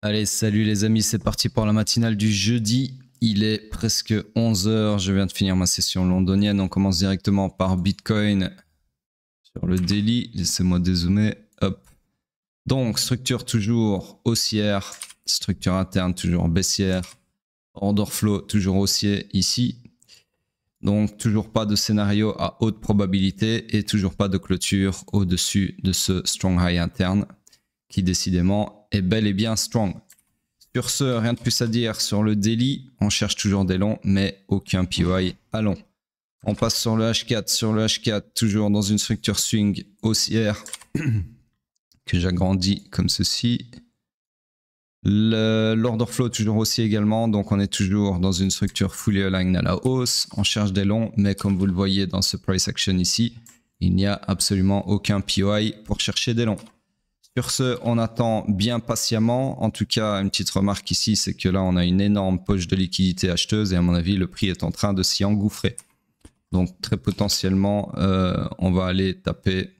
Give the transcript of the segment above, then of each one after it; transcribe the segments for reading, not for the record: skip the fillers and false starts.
Allez, salut les amis, c'est parti pour la matinale du jeudi. Il est presque 11 h, je viens de finir ma session londonienne. On commence directement par Bitcoin sur le daily. Laissez-moi dézoomer. Hop. Donc, structure toujours haussière, structure interne toujours baissière, order flow toujours haussier ici. Donc, toujours pas de scénario à haute probabilité et toujours pas de clôture au-dessus de ce strong high interne qui décidément est bel et bien strong. Sur ce, rien de plus à dire sur le daily. On cherche toujours des longs, mais aucun POI à long. On passe sur le H4. Sur le H4, toujours dans une structure swing haussière que j'agrandis comme ceci. L'order flow toujours haussier également, donc on est toujours dans une structure fully aligned à la hausse. On cherche des longs, mais comme vous le voyez dans ce price action ici, il n'y a absolument aucun POI pour chercher des longs. Sur ce, on attend bien patiemment. En tout cas, une petite remarque ici, c'est que là, on a une énorme poche de liquidité acheteuse et à mon avis, le prix est en train de s'y engouffrer. Donc, très potentiellement, on va aller taper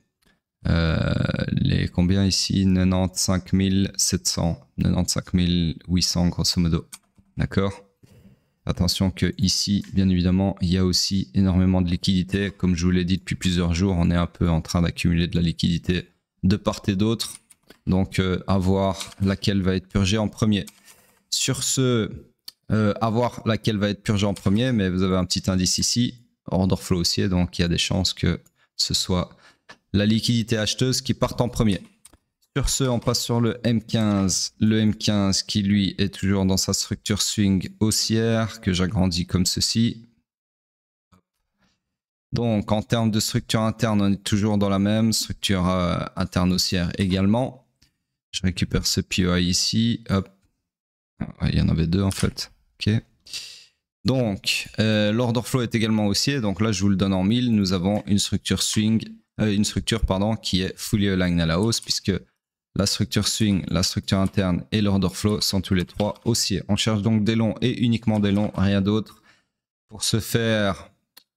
les combien ici? 95 700, 95 800 grosso modo. D'accord? Attention que ici, bien évidemment, il y a aussi énormément de liquidité. Comme je vous l'ai dit depuis plusieurs jours, on est un peu en train d'accumuler de la liquidité de part et d'autre. Donc, à voir laquelle va être purgée en premier. Sur ce, à voir laquelle va être purgée en premier, mais vous avez un petit indice ici, order flow haussier, donc il y a des chances que ce soit la liquidité acheteuse qui parte en premier. Sur ce, on passe sur le M15. Le M15 qui, lui, est toujours dans sa structure swing haussière, que j'agrandis comme ceci. Donc, en termes de structure interne, on est toujours dans la même structure interne haussière également. Je récupère ce POI ici. Hop. Ouais, il y en avait deux en fait. Ok. Donc, l'order flow est également haussier. Donc là, je vous le donne en 1000. Nous avons une structure swing, qui est fully aligned à la hausse, puisque la structure swing, la structure interne et l'order flow sont tous les trois haussiers. On cherche donc des longs et uniquement des longs, rien d'autre. Pour ce faire,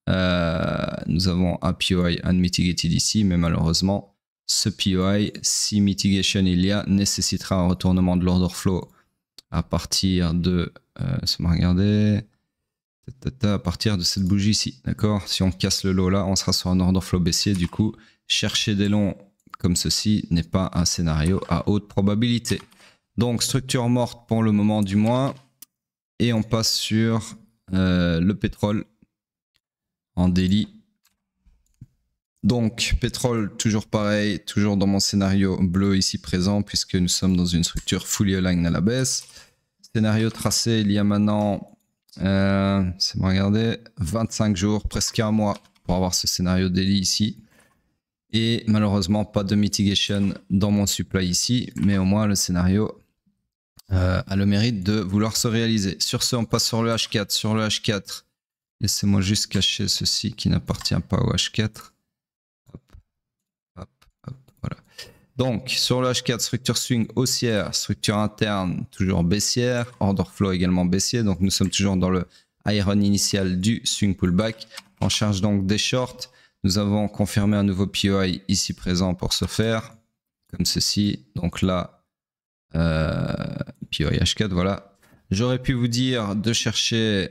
nous avons un POI unmitigated ici, mais malheureusement, ce POI, si mitigation il y a, nécessitera un retournement de l'order flow à partir de, à partir de cette bougie ici, d'accord? Si on casse le lot là, on sera sur un order flow baissier. Du coup, chercher des longs comme ceci n'est pas un scénario à haute probabilité. Donc, structure morte pour le moment du moins. Et on passe sur le pétrole en daily. Donc, pétrole, toujours pareil, toujours dans mon scénario bleu ici présent, puisque nous sommes dans une structure fully aligned à la baisse. Scénario tracé il y a maintenant, c'est bon, regardez, 25 jours, presque un mois pour avoir ce scénario daily ici. Et malheureusement, pas de mitigation dans mon supply ici, mais au moins le scénario a le mérite de vouloir se réaliser. Sur ce, on passe sur le H4. Sur le H4, laissez-moi juste cacher ceci qui n'appartient pas au H4. Voilà. Donc, sur le H4, structure swing haussière, structure interne toujours baissière, order flow également baissier. Donc, nous sommes toujours dans le high run initial du swing pullback. On cherche donc des shorts. Nous avons confirmé un nouveau POI ici présent pour ce faire, comme ceci. Donc là, POI H4, voilà. J'aurais pu vous dire de chercher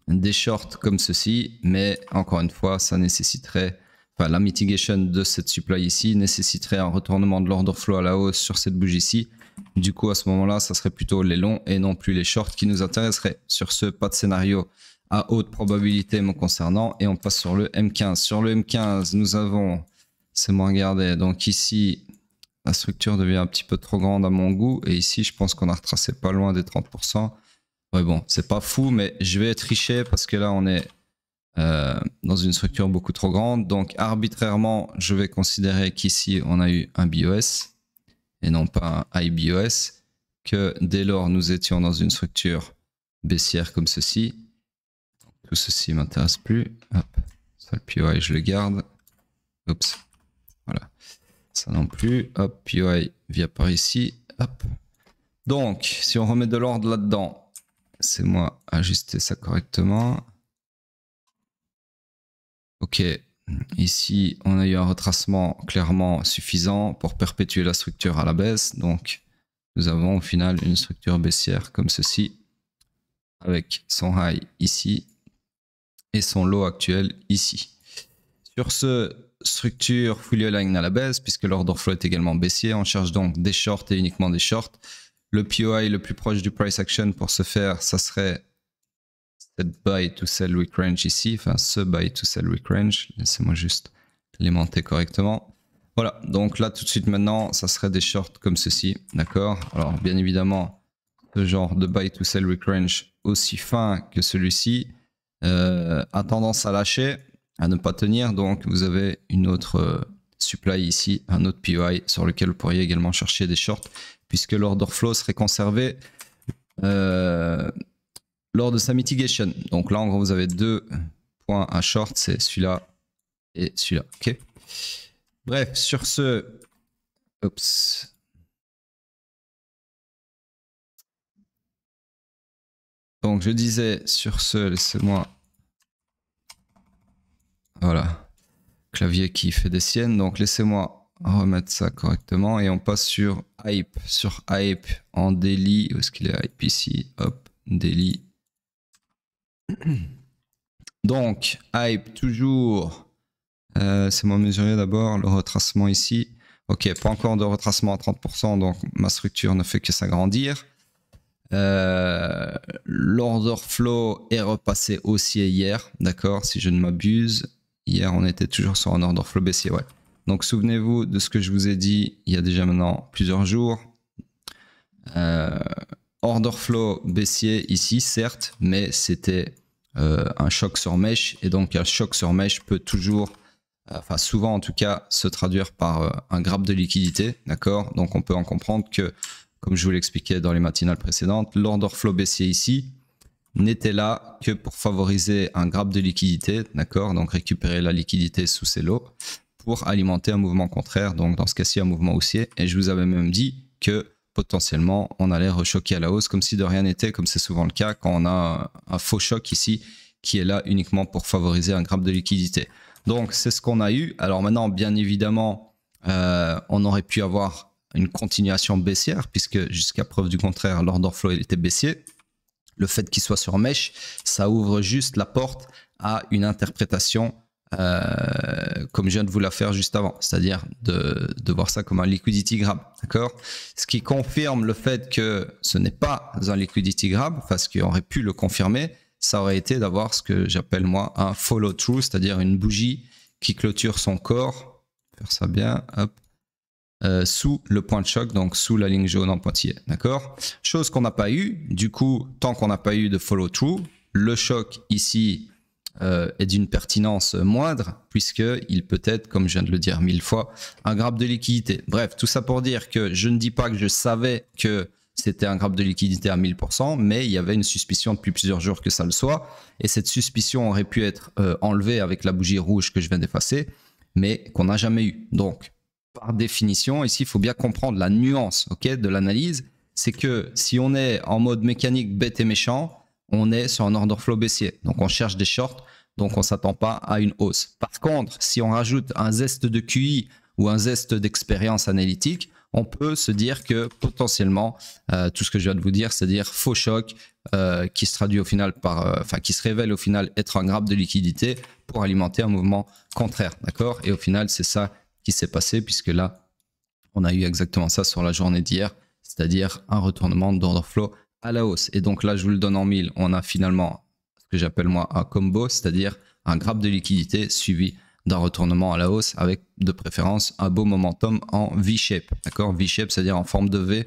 des shorts comme ceci, mais encore une fois, ça nécessiterait... Enfin, la mitigation de cette supply ici nécessiterait un retournement de l'order flow à la hausse sur cette bougie ici. Du coup, à ce moment-là, ça serait plutôt les longs et non plus les shorts qui nous intéresseraient. Sur ce, pas de scénario à haute probabilité me concernant. Et on passe sur le M15. Sur le M15, nous avons... C'est moins regardé. Donc ici, la structure devient un petit peu trop grande à mon goût. Et ici, je pense qu'on a retracé pas loin des 30%. Ouais, bon, c'est pas fou, mais je vais tricher parce que là, on est... dans une structure beaucoup trop grande. Donc arbitrairement, je vais considérer qu'ici, on a eu un BOS et non pas un IBOS, que dès lors, nous étions dans une structure baissière comme ceci. Tout ceci ne m'intéresse plus. Hop. Ça, le POI, je le garde. Oups. Voilà. Ça non plus. Hop, POI vient par ici. Hop. Donc, si on remet de l'ordre là-dedans, c'est moi ajuster ça correctement. Ok, ici on a eu un retracement clairement suffisant pour perpétuer la structure à la baisse. Donc nous avons au final une structure baissière comme ceci, avec son high ici et son low actuel ici. Sur ce, structure fully aligned à la baisse, puisque l'order flow est également baissier. On cherche donc des shorts et uniquement des shorts. Le POI le plus proche du price action pour ce faire, ça serait cette buy to sell week range ici, enfin ce buy to sell week range. Laissez-moi juste l'aimanter correctement. Voilà, donc là tout de suite maintenant, ça serait des shorts comme ceci, d'accord? Alors bien évidemment, ce genre de buy to sell week range aussi fin que celui-ci a tendance à lâcher, à ne pas tenir, donc vous avez une autre supply ici, un autre POI sur lequel vous pourriez également chercher des shorts, puisque l'order flow serait conservé lors de sa mitigation. Donc là en gros vous avez deux points à short, c'est celui-là et celui-là, ok? Bref, sur ce, oups. Donc je disais, sur ce, laissez-moi, voilà, clavier qui fait des siennes, donc laissez-moi remettre ça correctement et on passe sur hype. Sur hype en daily, où est-ce qu'il est hype ici? Hop, daily. Donc hype toujours, c'est moi mesurer d'abord le retracement ici. Ok, pas encore de retracement à 30%, donc ma structure ne fait que s'agrandir. L'order flow est repassé haussier hier, d'accord, si je ne m'abuse. Hier, on était toujours sur un order flow baissier, ouais. Donc, souvenez-vous de ce que je vous ai dit il y a déjà maintenant plusieurs jours. Order flow baissier ici, certes, mais c'était un choc sur mèche. Et donc, un choc sur mèche peut toujours, enfin souvent en tout cas, se traduire par un grab de liquidité, d'accord. Donc, on peut en comprendre que, comme je vous l'expliquais dans les matinales précédentes, l'order flow baissier ici n'était là que pour favoriser un grab de liquidité, d'accord, donc récupérer la liquidité sous ces lots pour alimenter un mouvement contraire, donc dans ce cas-ci un mouvement haussier. Et je vous avais même dit que potentiellement on allait rechoquer à la hausse comme si de rien n'était, comme c'est souvent le cas quand on a un faux choc ici qui est là uniquement pour favoriser un grab de liquidité. Donc c'est ce qu'on a eu. Alors maintenant, bien évidemment, on aurait pu avoir une continuation baissière puisque jusqu'à preuve du contraire, l'order flow était baissier. Le fait qu'il soit sur mèche, ça ouvre juste la porte à une interprétation comme je viens de vous la faire juste avant, c'est-à-dire de voir ça comme un liquidity grab, d'accord? Ce qui confirme le fait que ce n'est pas un liquidity grab, parce qu'on aurait pu le confirmer, ça aurait été d'avoir ce que j'appelle moi un follow through, c'est-à-dire une bougie qui clôture son corps, faire ça bien, hop, sous le point de choc, donc sous la ligne jaune en pointillé, d'accord? Chose qu'on n'a pas eu, du coup, tant qu'on n'a pas eu de follow-through, le choc ici est d'une pertinence moindre, puisqu'il peut être, comme je viens de le dire 1000 fois, un grab de liquidité. Bref, tout ça pour dire que je ne dis pas que je savais que c'était un grab de liquidité à 1000%, mais il y avait une suspicion depuis plusieurs jours que ça le soit, et cette suspicion aurait pu être enlevée avec la bougie rouge que je viens d'effacer, mais qu'on n'a jamais eu. Donc, par définition, ici, il faut bien comprendre la nuance, okay, de l'analyse. C'est que si on est en mode mécanique bête et méchant, on est sur un order flow baissier. Donc, on cherche des shorts, donc on ne s'attend pas à une hausse. Par contre, si on rajoute un zeste de QI ou un zeste d'expérience analytique, on peut se dire que potentiellement, tout ce que je viens de vous dire, c'est-à-dire faux choc qui se traduit au final par, qui se révèle au final être un grab de liquidité pour alimenter un mouvement contraire, d'accord? Et au final, c'est ça qui s'est passé, puisque là, on a eu exactement ça sur la journée d'hier, c'est-à-dire un retournement d'order flow à la hausse. Et donc là, je vous le donne en mille, on a finalement ce que j'appelle moi un combo, c'est-à-dire un grab de liquidité suivi d'un retournement à la hausse avec de préférence un beau momentum en V-shape, d'accord? V-shape, c'est-à-dire en forme de V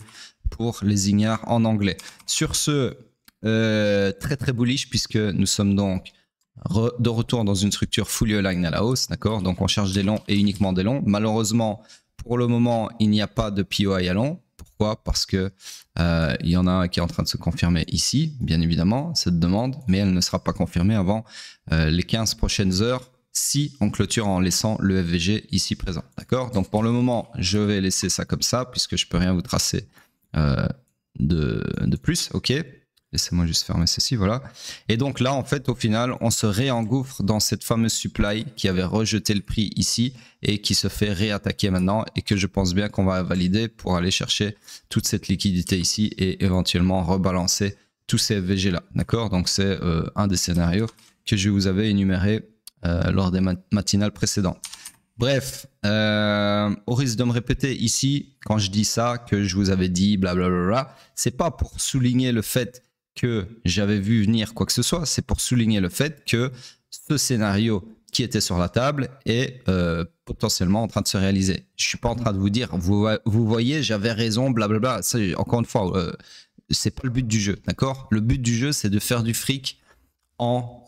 pour les ignares en anglais. Sur ce, très très bullish, puisque nous sommes donc de retour dans une structure fully aligned à la hausse, d'accord? Donc on cherche des longs et uniquement des longs. Malheureusement, pour le moment, il n'y a pas de POI à long. Pourquoi? Parce que il y en a un qui est en train de se confirmer ici, bien évidemment, cette demande, mais elle ne sera pas confirmée avant les 15 prochaines heures si on clôture en laissant le FVG ici présent, d'accord? Donc pour le moment, je vais laisser ça comme ça puisque je peux rien vous tracer de plus, ok? laissez-moi juste fermer ceci, voilà. Et donc là, en fait, au final, on se réengouffre dans cette fameuse supply qui avait rejeté le prix ici et qui se fait réattaquer maintenant et que je pense bien qu'on va valider pour aller chercher toute cette liquidité ici et éventuellement rebalancer tous ces FVG là, d'accord? Donc c'est un des scénarios que je vous avais énuméré lors des matinales précédentes. Bref, au risque de me répéter ici, quand je dis ça, que je vous avais dit blablabla, c'est pas pour souligner le fait que j'avais vu venir quoi que ce soit, c'est pour souligner le fait que ce scénario qui était sur la table est potentiellement en train de se réaliser. Je suis pas en train de vous dire, vous voyez, j'avais raison, blablabla. Ça, encore une fois, c'est pas le but du jeu, d'accord? Le but du jeu, c'est de faire du fric en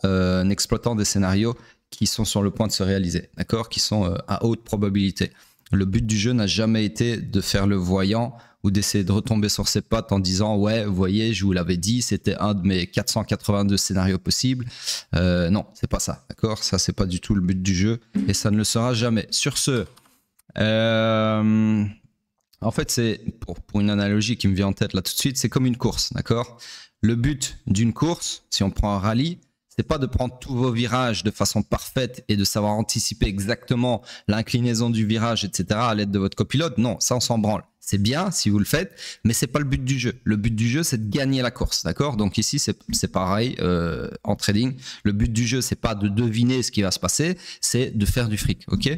exploitant des scénarios qui sont sur le point de se réaliser, d'accord, qui sont à haute probabilité. Le but du jeu n'a jamais été de faire le voyant ou d'essayer de retomber sur ses pattes en disant « Ouais, vous voyez, je vous l'avais dit, c'était un de mes 482 scénarios possibles. » Non, c'est pas ça, d'accord? Ça, c'est pas du tout le but du jeu et ça ne le sera jamais. Sur ce, en fait, c'est pour une analogie qui me vient en tête là tout de suite, c'est comme une course, d'accord? Le but d'une course, si on prend un rallye, c'est pas de prendre tous vos virages de façon parfaite et de savoir anticiper exactement l'inclinaison du virage, etc. à l'aide de votre copilote. Non, ça on s'en branle. C'est bien si vous le faites, mais c'est pas le but du jeu. Le but du jeu, c'est de gagner la course, d'accord? Donc ici, c'est pareil en trading. Le but du jeu, c'est pas de deviner ce qui va se passer, c'est de faire du fric, ok?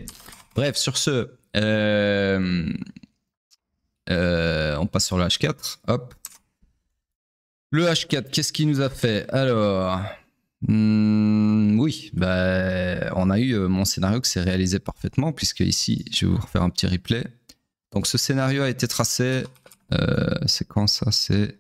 Bref, sur ce, on passe sur le H4. Hop. Le H4, qu'est-ce qu'il nous a fait? Alors... oui, bah, on a eu mon scénario qui s'est réalisé parfaitement puisque ici, je vais vous refaire un petit replay. Donc ce scénario a été tracé, c'est quand ça? C'est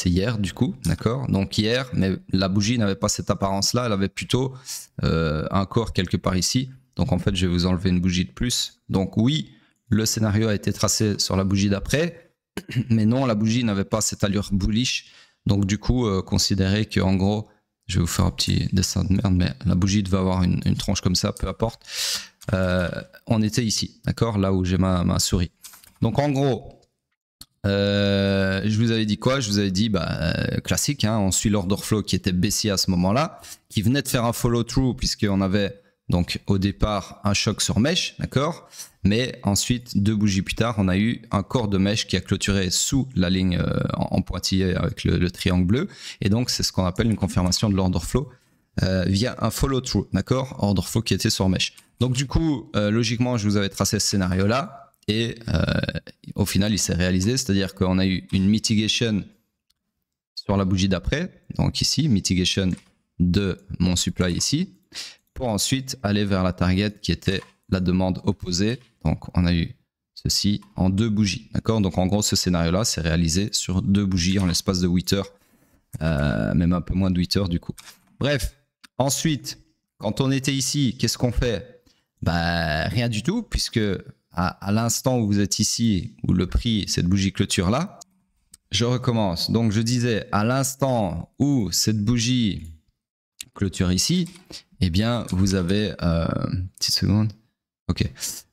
hier du coup, d'accord? Donc hier, mais la bougie n'avait pas cette apparence-là, elle avait plutôt un corps quelque part ici. Donc en fait, je vais vous enlever une bougie de plus. Donc oui, le scénario a été tracé sur la bougie d'après, mais non, la bougie n'avait pas cette allure bullish. Donc du coup, considérez que en gros, je vais vous faire un petit dessin de merde, mais la bougie devait avoir une tronche comme ça, peu importe. On était ici, d'accord? Là où j'ai ma souris. Donc en gros, je vous avais dit quoi? Je vous avais dit, classique, hein, on suit l'order flow qui était baissier à ce moment-là, qui venait de faire un follow-through puisqu'on avait donc au départ un choc sur mèche, d'accord? Mais ensuite, 2 bougies plus tard, on a eu un corps de mèche qui a clôturé sous la ligne en pointillé avec le triangle bleu. Et donc, c'est ce qu'on appelle une confirmation de l'order flow via un follow-through, d'accord? Order flow qui était sur mèche. Donc du coup, logiquement, je vous avais tracé ce scénario-là. Et au final, il s'est réalisé. C'est-à-dire qu'on a eu une mitigation sur la bougie d'après. Donc ici, mitigation de mon supply ici. Pour ensuite aller vers la target qui était la demande opposée. Donc on a eu ceci en 2 bougies, d'accord? Donc en gros ce scénario là s'est réalisé sur 2 bougies en l'espace de 8 heures, même un peu moins de 8 heures du coup. Bref, ensuite quand on était ici, qu'est-ce qu'on fait? Rien du tout, puisque à l'instant où vous êtes ici, où le prix, cette bougie clôture là, je recommence. Donc je disais, à l'instant où cette bougie clôture ici, eh bien vous avez petite seconde. Ok,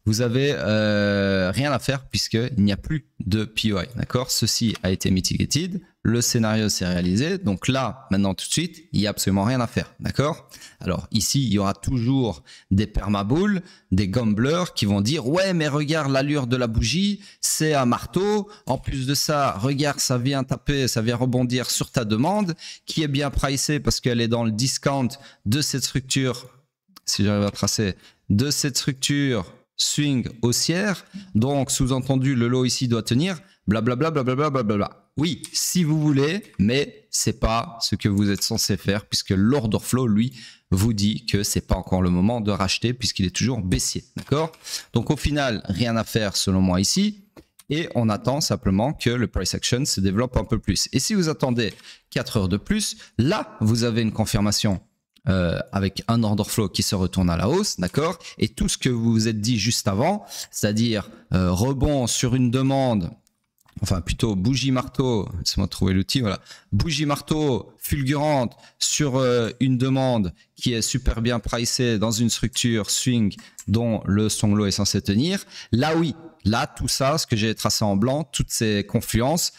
vous avez rien à faire puisqu'il n'y a plus de POI, d'accord? Ceci a été mitigated, le scénario s'est réalisé, donc là, maintenant tout de suite, il n'y a absolument rien à faire, d'accord? Alors ici, il y aura toujours des permaboules, des gamblers qui vont dire « Ouais, mais regarde l'allure de la bougie, c'est un marteau, en plus de ça, regarde, ça vient taper, ça vient rebondir sur ta demande, qui est bien pricée parce qu'elle est dans le discount de cette structure, si j'arrive à tracer, de cette structure swing haussière, donc sous-entendu le lot ici doit tenir, blablabla, blablabla, blablabla. Oui, si vous voulez, mais c'est pas ce que vous êtes censé faire puisque l'order flow, lui, vous dit que c'est pas encore le moment de racheter puisqu'il est toujours baissier, d'accord? Donc au final, rien à faire selon moi ici et on attend simplement que le price action se développe un peu plus. Et si vous attendez 4 heures de plus, là, vous avez une confirmation avec un order flow qui se retourne à la hausse, d'accord? Et tout ce que vous vous êtes dit juste avant, c'est-à-dire rebond sur une demande, enfin plutôt bougie marteau, laissez-moi trouver l'outil, voilà, bougie marteau fulgurante sur une demande qui est super bien pricée dans une structure swing dont le strong low est censé tenir, là oui, là tout ça, ce que j'ai tracé en blanc, toutes ces confluences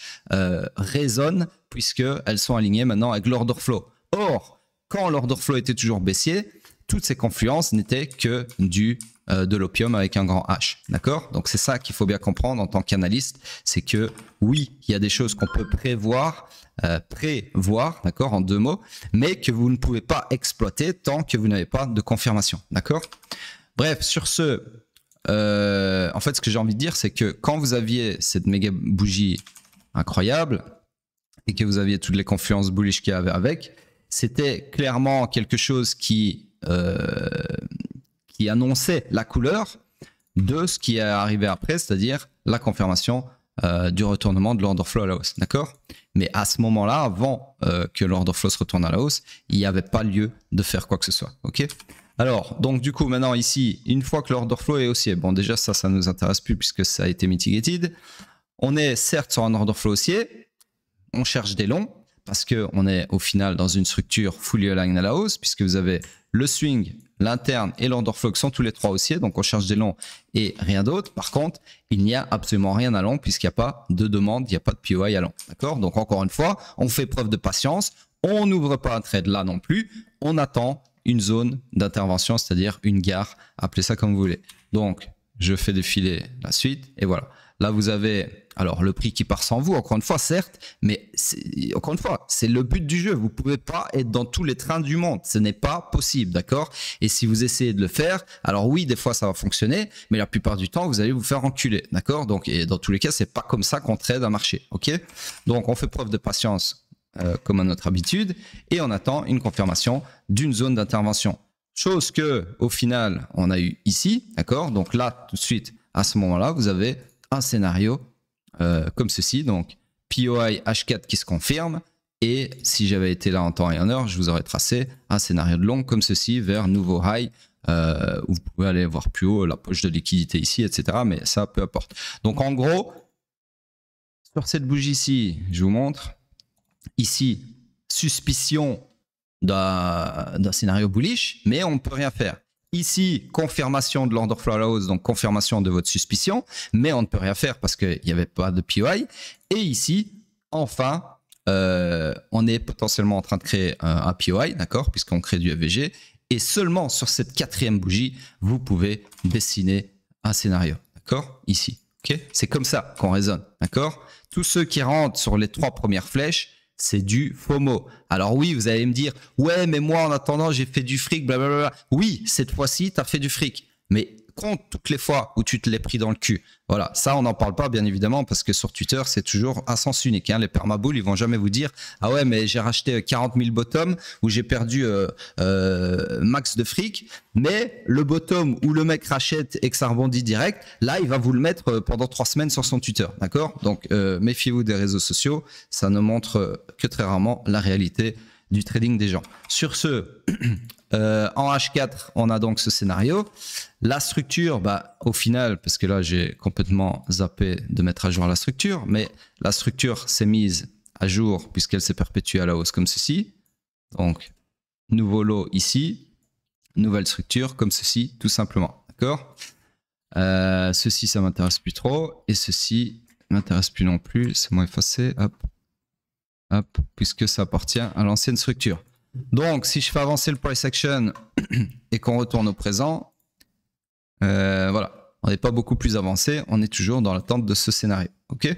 résonnent puisqu'elles sont alignées maintenant avec l'order flow. Or, quand l'order flow était toujours baissier, toutes ces confluences n'étaient que de l'opium avec un grand H. D'accord? Donc c'est ça qu'il faut bien comprendre en tant qu'analyste, c'est que oui, il y a des choses qu'on peut prévoir, d'accord, en deux mots, mais que vous ne pouvez pas exploiter tant que vous n'avez pas de confirmation. D'accord? Bref, sur ce, en fait, ce que j'ai envie de dire, c'est que quand vous aviez cette méga bougie incroyable et que vous aviez toutes les confluences bullish qu'il y avait avec, c'était clairement quelque chose qui annonçait la couleur de ce qui est arrivé après, c'est-à-dire la confirmation du retournement de l'order flow à la hausse, d'accord? Mais à ce moment-là, avant que l'order flow se retourne à la hausse, il n'y avait pas lieu de faire quoi que ce soit, ok? Alors, donc du coup, maintenant ici, une fois que l'order flow est haussier, bon déjà ça ne nous intéresse plus puisque ça a été mitigated, on est certes sur un order flow haussier, on cherche des longs, parce qu'on est au final dans une structure fully aligned à la hausse, puisque vous avez le swing, l'interne et l'order flow qui sont tous les trois haussiers, donc on cherche des longs et rien d'autre. Par contre, il n'y a absolument rien à long puisqu'il n'y a pas de demande, il n'y a pas de POI à long. D'accord? Donc encore une fois, on fait preuve de patience, on n'ouvre pas un trade là non plus, on attend une zone d'intervention, c'est-à-dire une gare, appelez ça comme vous voulez. Donc, je fais défiler la suite et voilà. Là, vous avez alors le prix qui part sans vous, encore une fois, certes, mais encore une fois, c'est le but du jeu. Vous ne pouvez pas être dans tous les trains du monde. Ce n'est pas possible, d'accord? Et si vous essayez de le faire, alors oui, des fois, ça va fonctionner, mais la plupart du temps, vous allez vous faire enculer, d'accord? Donc, et dans tous les cas, c'est pas comme ça qu'on trade un marché, ok? Donc, on fait preuve de patience comme à notre habitude et on attend une confirmation d'une zone d'intervention. Chose que, au final, on a eu ici, d'accord? Donc là, tout de suite, à ce moment-là, vous avez un scénario comme ceci, donc POI H4 qui se confirme, et si j'avais été là en temps et en heure, je vous aurais tracé un scénario de long comme ceci vers nouveau high, où vous pouvez aller voir plus haut la poche de liquidité ici, etc. Mais ça, peu importe. Donc en gros, sur cette bougie-ci, je vous montre, ici, suspicion d'un scénario bullish, mais on ne peut rien faire. Ici, confirmation de l'order flow à la hausse, donc confirmation de votre suspicion, mais on ne peut rien faire parce qu'il n'y avait pas de POI. Et ici, enfin, on est potentiellement en train de créer un POI, d'accord, puisqu'on crée du FVG. Et seulement sur cette quatrième bougie, vous pouvez dessiner un scénario, d'accord, ici. Okay, c'est comme ça qu'on raisonne, d'accord. Tous ceux qui rentrent sur les trois premières flèches, c'est du FOMO. Alors oui, vous allez me dire, ouais, mais moi, en attendant, j'ai fait du fric, blablabla. Oui, cette fois-ci, tu as fait du fric. Mais compte toutes les fois où tu te l'es pris dans le cul. Voilà, ça, on n'en parle pas, bien évidemment, parce que sur Twitter, c'est toujours à sens unique. Hein. Les permabulls, ils vont jamais vous dire, ah ouais, mais j'ai racheté 40 000 bottoms où j'ai perdu max de fric. Mais le bottom où le mec rachète et que ça rebondit direct, là, il va vous le mettre pendant 3 semaines sur son Twitter. D'accord? Donc, méfiez-vous des réseaux sociaux. Ça ne montre que très rarement la réalité du trading des gens. Sur ce, en H4, on a donc ce scénario. La structure, bah, au final, parce que là, j'ai complètement zappé de mettre à jour la structure, mais la structure s'est mise à jour puisqu'elle s'est perpétuée à la hausse comme ceci. Donc, nouveau lot ici, nouvelle structure comme ceci, tout simplement. D'accord? Ceci, ça m'intéresse plus trop. Et ceci m'intéresse plus non plus. C'est moins effacé. Hop. Hop, puisque ça appartient à l'ancienne structure. Donc, si je fais avancer le price action et qu'on retourne au présent, voilà, on n'est pas beaucoup plus avancé, on est toujours dans l'attente de ce scénario. Ok?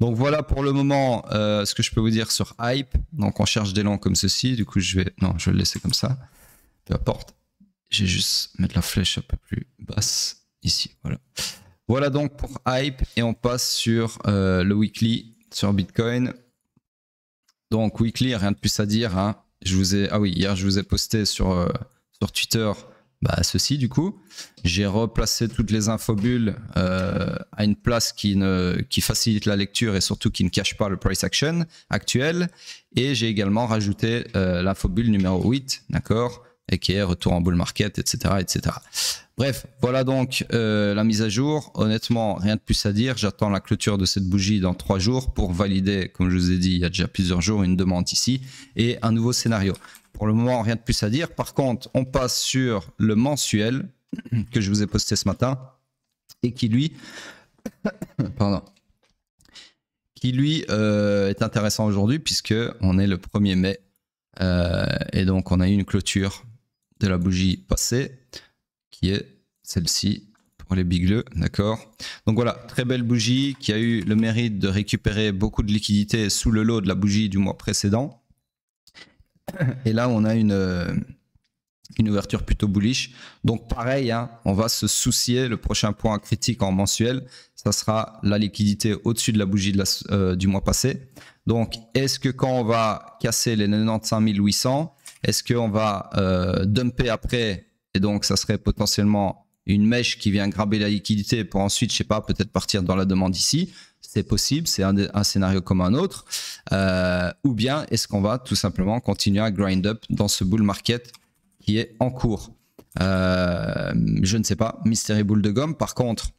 Donc voilà pour le moment ce que je peux vous dire sur Hype. Donc on cherche des longs comme ceci, du coup je vais le laisser comme ça, peu importe. Je vais juste mettre la flèche un peu plus basse ici, voilà. Voilà donc pour Hype et on passe sur le weekly sur Bitcoin. Donc weekly, rien de plus à dire. Hein. Hier je vous ai posté sur Twitter ceci du coup. J'ai replacé toutes les infobulles à une place qui facilite la lecture et surtout qui ne cache pas le price action actuel. Et j'ai également rajouté l'infobulle numéro 8, d'accord, et qui est retour en bull market, etc., etc. Bref, voilà donc la mise à jour. Honnêtement, rien de plus à dire. J'attends la clôture de cette bougie dans 3 jours pour valider, comme je vous ai dit il y a déjà plusieurs jours, une demande ici et un nouveau scénario. Pour le moment, rien de plus à dire. Par contre, on passe sur le mensuel que je vous ai posté ce matin et qui lui, qui lui est intéressant aujourd'hui puisque on est le 1er mai et donc on a eu une clôture de la bougie passée qui est celle-ci pour les bigleux, d'accord. Donc voilà, très belle bougie qui a eu le mérite de récupérer beaucoup de liquidités sous le lot de la bougie du mois précédent. Et là, on a une ouverture plutôt bullish. Donc pareil, hein, on va se soucier, le prochain point critique en mensuel, ça sera la liquidité au-dessus de la bougie du mois passé. Donc est-ce que quand on va casser les 95 800, est-ce qu'on va dumper après, et donc ça serait potentiellement une mèche qui vient graber la liquidité pour ensuite, je sais pas, peut-être partir dans la demande ici. C'est possible, c'est un scénario comme un autre. Ou bien est-ce qu'on va tout simplement continuer à grind up dans ce bull market qui est en cours. Je ne sais pas, Mystery Bull de gomme. Par contre,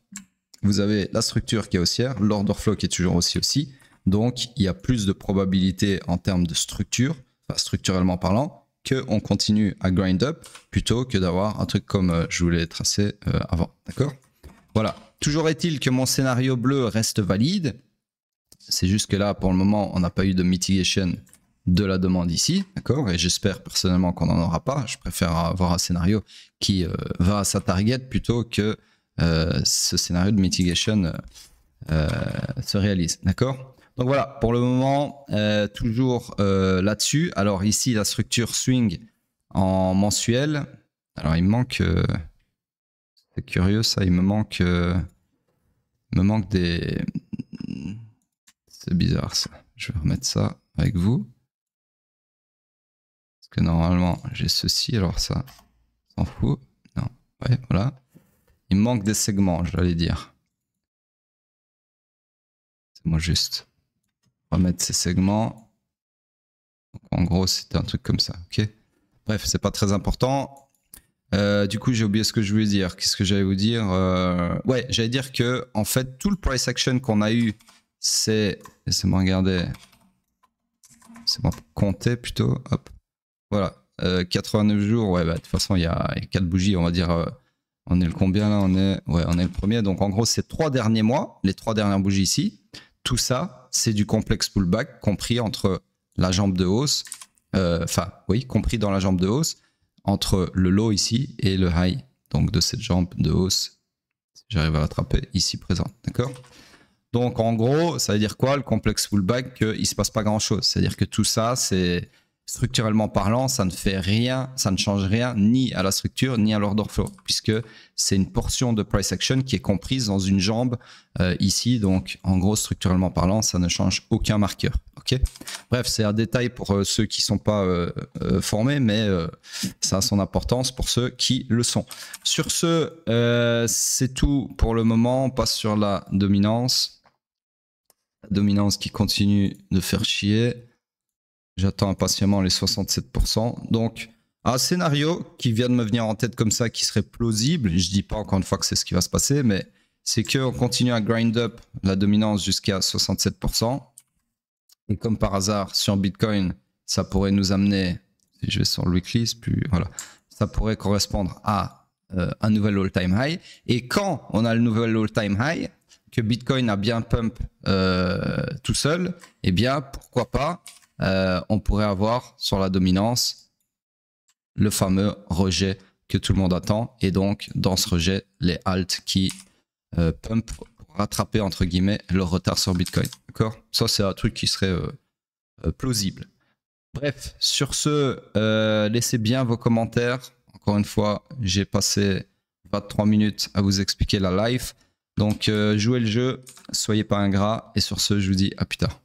vous avez la structure qui est haussière, l'order flow qui est toujours haussier aussi. Donc, il y a plus de probabilité en termes de structure, enfin, structurellement parlant, qu'on continue à grind up plutôt que d'avoir un truc comme je vous l'ai tracé avant. D'accord? Voilà. Toujours est-il que mon scénario bleu reste valide. C'est juste que là, pour le moment, on n'a pas eu de mitigation de la demande ici, d'accord, et j'espère personnellement qu'on n'en aura pas. Je préfère avoir un scénario qui va à sa target plutôt que ce scénario de mitigation se réalise, d'accord. Donc voilà, pour le moment, toujours là-dessus. Alors ici, la structure swing en mensuel. Alors il me manque, c'est curieux ça, il me manque des... C'est bizarre ça. Je vais remettre ça avec vous. Que normalement j'ai ceci, alors ça s'en fout. Non, ouais, voilà. Il me manque des segments, j'allais dire. C'est moi juste remettre ces segments. Donc, en gros, c'était un truc comme ça, ok. Bref, c'est pas très important. Du coup, j'ai oublié ce que je voulais dire. Qu'est-ce que j'allais vous dire? Ouais, j'allais dire que en fait, tout le price action qu'on a eu, c'est... Laissez-moi regarder. Laissez-moi compter plutôt. Hop. Voilà, 89 jours, ouais, bah, de toute façon, il y a 4 bougies, on va dire, on est le combien là? On est le premier, donc en gros, c'est 3 derniers mois, les 3 dernières bougies ici. Tout ça, c'est du complexe pullback, compris entre la jambe de hausse, compris dans la jambe de hausse, entre le low ici et le high, donc de cette jambe de hausse, si j'arrive à l'attraper, ici présente, d'accord? Donc en gros, ça veut dire quoi, le complexe pullback? Qu'il ne se passe pas grand-chose, c'est-à-dire que tout ça, c'est... Structurellement parlant, ça ne fait rien, ça ne change rien ni à la structure ni à l'order flow, puisque c'est une portion de price action qui est comprise dans une jambe ici. Donc, en gros, structurellement parlant, ça ne change aucun marqueur. Ok. Bref, c'est un détail pour ceux qui ne sont pas formés, mais ça a son importance pour ceux qui le sont. Sur ce, c'est tout pour le moment. On passe sur la dominance. La dominance qui continue de faire chier. J'attends impatiemment les 67%. Donc, un scénario qui vient de me venir en tête comme ça, qui serait plausible, je dis pas encore une fois que c'est ce qui va se passer, mais c'est qu'on continue à grind up la dominance jusqu'à 67%. Et comme par hasard, sur Bitcoin, ça pourrait nous amener, si je vais sur le weekly, voilà, ça pourrait correspondre à un nouvel all-time high. Et quand on a le nouvel all-time high, que Bitcoin a bien pump tout seul, eh bien, pourquoi pas on pourrait avoir sur la dominance le fameux rejet que tout le monde attend, et donc dans ce rejet les alt qui pump pour rattraper entre guillemets le retard sur Bitcoin, d'accord. Ça c'est un truc qui serait plausible. Bref, sur ce, laissez bien vos commentaires. Encore une fois, j'ai passé 23 minutes à vous expliquer la life, donc jouez le jeu, soyez pas ingrats, et sur ce je vous dis à plus tard.